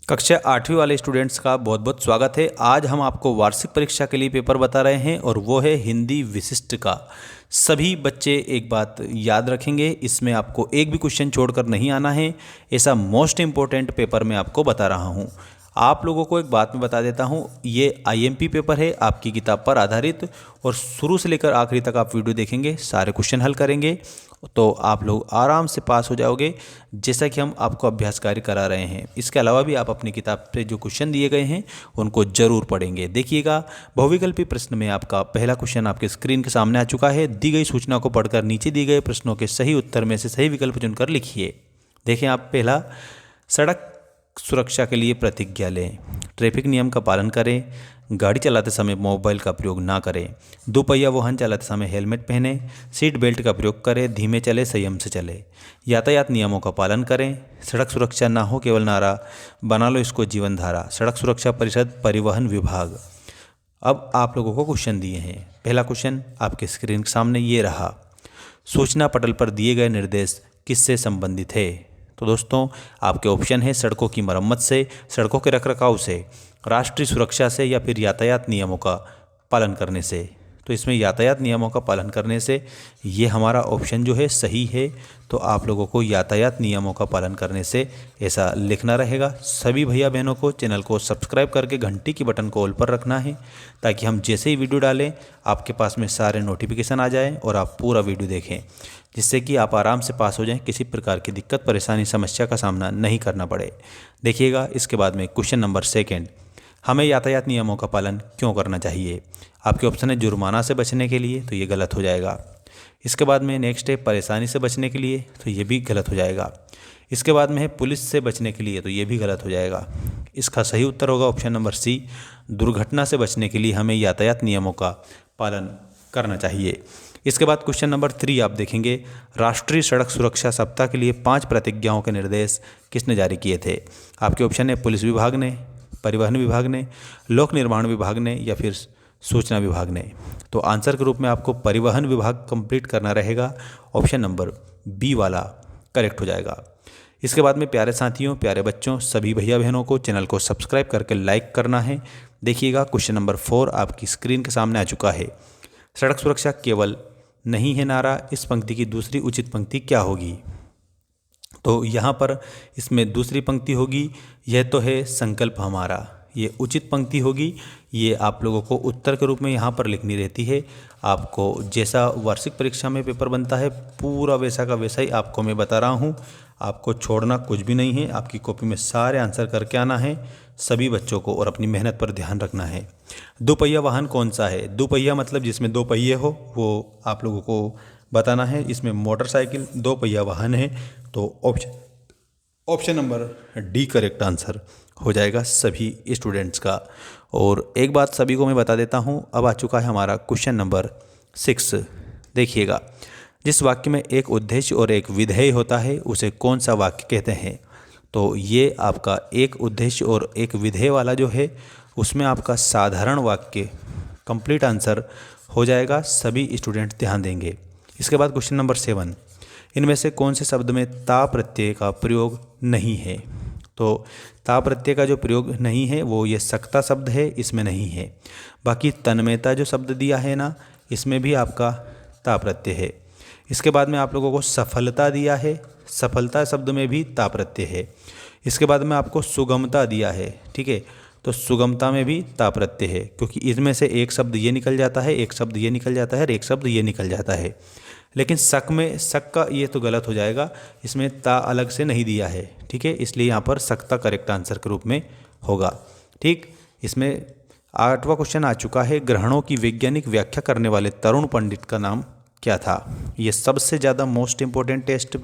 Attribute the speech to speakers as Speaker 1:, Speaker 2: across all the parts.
Speaker 1: कक्षा 8वीं वाले स्टूडेंट्स का बहुत बहुत स्वागत है। आज हम आपको वार्षिक परीक्षा के लिए पेपर बता रहे हैं और वो है हिंदी विशिष्ट का। सभी बच्चे एक बात याद रखेंगे, इसमें आपको एक भी क्वेश्चन छोड़कर नहीं आना है। ऐसा मोस्ट इम्पोर्टेंट पेपर मैं आपको बता रहा हूँ। आप लोगों को एक बात मैं बता देता हूँ, ये आईएमपी पेपर है आपकी किताब पर आधारित, और शुरू से लेकर आखिरी तक आप वीडियो देखेंगे, सारे क्वेश्चन हल करेंगे तो आप लोग आराम से पास हो जाओगे, जैसा कि हम आपको अभ्यास कार्य करा रहे हैं। इसके अलावा भी आप अपनी किताब पे जो क्वेश्चन दिए गए हैं उनको जरूर पढ़ेंगे। देखिएगा, बहुविकल्पी प्रश्न में आपका पहला क्वेश्चन आपके स्क्रीन के सामने आ चुका है। दी गई सूचना को पढ़कर नीचे दिए गए प्रश्नों के सही उत्तर में से सही विकल्प चुनकर लिखिए। देखें आप, पहला, सड़क सुरक्षा के लिए प्रतिज्ञा लें, ट्रैफिक नियम का पालन करें, गाड़ी चलाते समय मोबाइल का प्रयोग ना करें, दोपहिया वाहन चलाते समय हेलमेट पहनें, सीट बेल्ट का प्रयोग करें, धीमे चले, संयम से चले, यातायात नियमों का पालन करें, सड़क सुरक्षा ना हो केवल नारा, बना लो इसको जीवन धारा, सड़क सुरक्षा परिषद, परिवहन विभाग। अब आप लोगों को क्वेश्चन दिए हैं। पहला क्वेश्चन आपके स्क्रीन के सामने ये रहा, सूचना पटल पर दिए गए निर्देश किससे संबंधित है? तो दोस्तों, आपके ऑप्शन है सड़कों की मरम्मत से, सड़कों के रखरखाव से, राष्ट्रीय सुरक्षा से, या फिर यातायात नियमों का पालन करने से। तो इसमें यातायात नियमों का पालन करने से ये हमारा ऑप्शन जो है सही है। तो आप लोगों को यातायात नियमों का पालन करने से ऐसा लिखना रहेगा। सभी भैया बहनों को चैनल को सब्सक्राइब करके घंटी की बटन को ऑल पर रखना है, ताकि हम जैसे ही वीडियो डालें आपके पास में सारे नोटिफिकेशन आ जाएँ और आप पूरा वीडियो देखें, जिससे कि आप आराम से पास हो जाएं, किसी प्रकार की दिक्कत परेशानी समस्या का सामना नहीं करना पड़े। देखिएगा, इसके बाद में क्वेश्चन नंबर सेकंड, हमें यातायात नियमों का पालन क्यों करना चाहिए? आपके ऑप्शन है जुर्माना से बचने के लिए, तो ये गलत हो जाएगा। इसके बाद में नेक्स्ट है परेशानी से बचने के लिए, तो ये भी गलत हो जाएगा। इसके बाद में है पुलिस से बचने के लिए, तो ये भी गलत हो जाएगा। इसका सही उत्तर होगा ऑप्शन नंबर सी, दुर्घटना से बचने के लिए हमें यातायात नियमों का पालन करना चाहिए। इसके बाद क्वेश्चन नंबर 3 आप देखेंगे, राष्ट्रीय सड़क सुरक्षा सप्ताह के लिए 5 प्रतिज्ञाओं के निर्देश किसने जारी किए थे? आपके ऑप्शन है पुलिस विभाग ने, परिवहन विभाग ने, लोक निर्माण विभाग ने, या फिर सूचना विभाग ने। तो आंसर के रूप में आपको परिवहन विभाग कंप्लीट करना रहेगा। ऑप्शन नंबर बी वाला करेक्ट हो जाएगा। इसके बाद में प्यारे साथियों, प्यारे बच्चों, सभी भैया बहनों को चैनल को सब्सक्राइब करके लाइक करना है। देखिएगा, क्वेश्चन नंबर 4 आपकी स्क्रीन के सामने आ चुका है। सड़क सुरक्षा केवल नहीं है नारा, इस पंक्ति की दूसरी उचित पंक्ति क्या होगी? तो यहाँ पर इसमें दूसरी पंक्ति होगी, यह तो है संकल्प हमारा, ये उचित पंक्ति होगी। ये आप लोगों को उत्तर के रूप में यहाँ पर लिखनी रहती है। आपको जैसा वार्षिक परीक्षा में पेपर बनता है पूरा वैसा का वैसा ही आपको मैं बता रहा हूँ। आपको छोड़ना कुछ भी नहीं है, आपकी कॉपी में सारे आंसर करके आना है सभी बच्चों को, और अपनी मेहनत पर ध्यान रखना है। दोपहिया वाहन कौन सा है? दोपहिया मतलब जिसमें दो पहिए हो, वो आप लोगों को बताना है। इसमें मोटरसाइकिल दो पहिया वाहन है, तो option number D correct answer हो जाएगा सभी स्टूडेंट्स का। और एक बात सभी को मैं बता देता हूँ, अब आ चुका है हमारा क्वेश्चन नंबर 6। देखिएगा, जिस वाक्य में एक उद्देश्य और एक विधेय होता है उसे कौन सा वाक्य कहते हैं? तो ये आपका एक उद्देश्य और एक विधेय वाला जो है उसमें आपका साधारण वाक्य कंप्लीट आंसर हो जाएगा। सभी स्टूडेंट ध्यान देंगे। इसके बाद क्वेश्चन नंबर 7, इनमें से कौन से शब्द में ता प्रत्यय का प्रयोग नहीं है? तो ता प्रत्यय का जो प्रयोग नहीं है वो ये सकता शब्द है, इसमें नहीं है। बाकी तन्मयता जो शब्द दिया है ना, इसमें भी आपका ता प्रत्यय है। इसके बाद में आप लोगों को सफलता दिया है, सफलता शब्द में भी ता प्रत्यय है। इसके बाद में आपको सुगमता दिया है, ठीक है, तो सुगमता में भी ता प्रत्यय है, क्योंकि इसमें से एक शब्द ये निकल जाता है, एक शब्द ये निकल जाता है और एक शब्द ये निकल जाता है। लेकिन शक में, शक का ये तो गलत हो जाएगा, इसमें ता अलग से नहीं दिया है, ठीक है, इसलिए यहाँ पर सकता करेक्ट आंसर के रूप में होगा। ठीक, इसमें 8वां क्वेश्चन आ चुका है, ग्रहणों की वैज्ञानिक व्याख्या करने वाले तरुण पंडित का नाम क्या था? ये सबसे ज़्यादा मोस्ट इंपॉर्टेंट टेस्ट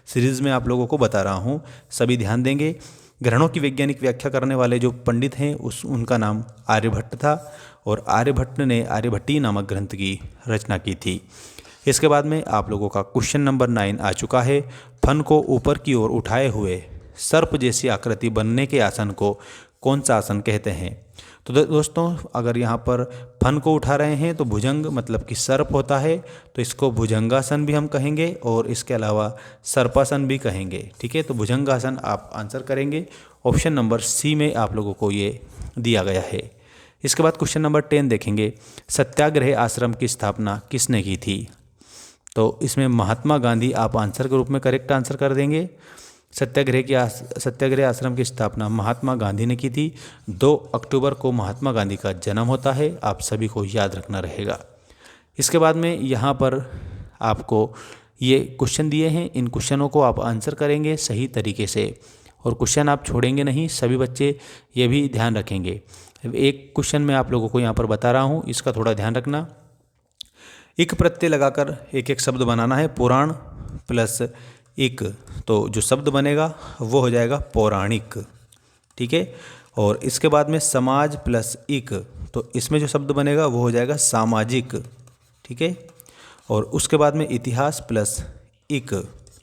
Speaker 1: सीरीज़ में आप लोगों को बता रहा हूँ, सभी ध्यान देंगे। ग्रहणों की वैज्ञानिक व्याख्या करने वाले जो पंडित हैं उनका नाम आर्यभट्ट था, और आर्यभट्ट ने आर्यभट्टीय नामक ग्रंथ की रचना की थी। इसके बाद में आप लोगों का क्वेश्चन नंबर 9 आ चुका है, फन को ऊपर की ओर उठाए हुए सर्प जैसी आकृति बनने के आसन को कौन सा आसन कहते हैं? तो दोस्तों, अगर यहाँ पर फन को उठा रहे हैं तो भुजंग मतलब कि सर्प होता है, तो इसको भुजंगासन भी हम कहेंगे और इसके अलावा सर्पासन भी कहेंगे। ठीक है, तो भुजंगासन आप आंसर करेंगे। ऑप्शन नंबर सी में आप लोगों को ये दिया गया है। इसके बाद क्वेश्चन नंबर 10 देखेंगे, सत्याग्रह आश्रम की स्थापना किसने की थी? तो इसमें महात्मा गांधी आप आंसर के रूप में करेक्ट आंसर कर देंगे। सत्याग्रह आश्रम की स्थापना महात्मा गांधी ने की थी। 2 अक्टूबर को महात्मा गांधी का जन्म होता है, आप सभी को याद रखना रहेगा। इसके बाद में यहाँ पर आपको ये क्वेश्चन दिए हैं, इन क्वेश्चनों को आप आंसर करेंगे सही तरीके से और क्वेश्चन आप छोड़ेंगे नहीं, सभी बच्चे ये भी ध्यान रखेंगे। एक क्वेश्चन मैं आप लोगों को यहाँ पर बता रहा हूँ, इसका थोड़ा ध्यान रखना। इक प्रत्यय लगाकर एक एक शब्द बनाना है, पुराण प्लस इक, तो जो शब्द बनेगा वो हो जाएगा पौराणिक, ठीक है। और इसके बाद में समाज प्लस इक, तो इसमें जो शब्द बनेगा वो हो जाएगा सामाजिक, ठीक है। और उसके बाद में इतिहास प्लस इक,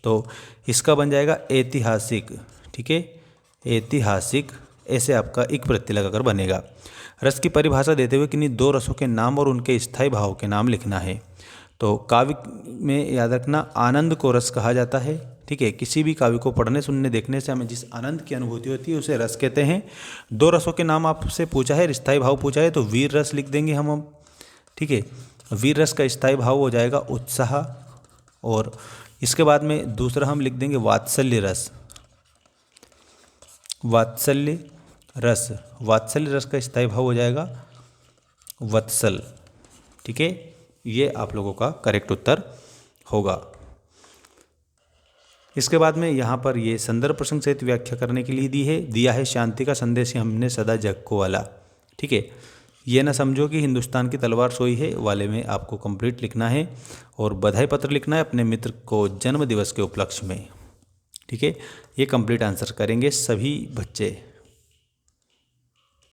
Speaker 1: तो इसका बन जाएगा ऐतिहासिक, ठीक है, ऐतिहासिक। ऐसे आपका इक प्रत्यय लगाकर बनेगा। रस की परिभाषा देते हुए किन्हीं 2 रसों के नाम और उनके स्थायी भाव के नाम लिखना है। तो काव्य में याद रखना, आनंद को रस कहा जाता है, ठीक है। किसी भी काव्य को पढ़ने सुनने देखने से हमें जिस आनंद की अनुभूति होती है उसे रस कहते हैं। 2 रसों के नाम आपसे पूछा है, स्थायी भाव पूछा है, तो वीर रस लिख देंगे हम, ठीक है। वीर रस का स्थायी भाव हो जाएगा उत्साह। और इसके बाद में दूसरा हम लिख देंगे वात्सल्य रस, वात्सल्य रस। वात्सल्य रस का स्थायी भाव हो जाएगा वत्सल, ठीक है। ये आप लोगों का करेक्ट उत्तर होगा। इसके बाद में यहाँ पर ये संदर्भ प्रसंग सहित व्याख्या करने के लिए दिया है, शांति का संदेश हमने सदा जग को वाला, ठीक है। ये ना समझो कि हिंदुस्तान की तलवार सोई है वाले में आपको कंप्लीट लिखना है और बधाई पत्र लिखना है अपने मित्र को जन्म दिवस के उपलक्ष्य में, ठीक है। ये कंप्लीट आंसर करेंगे सभी बच्चे।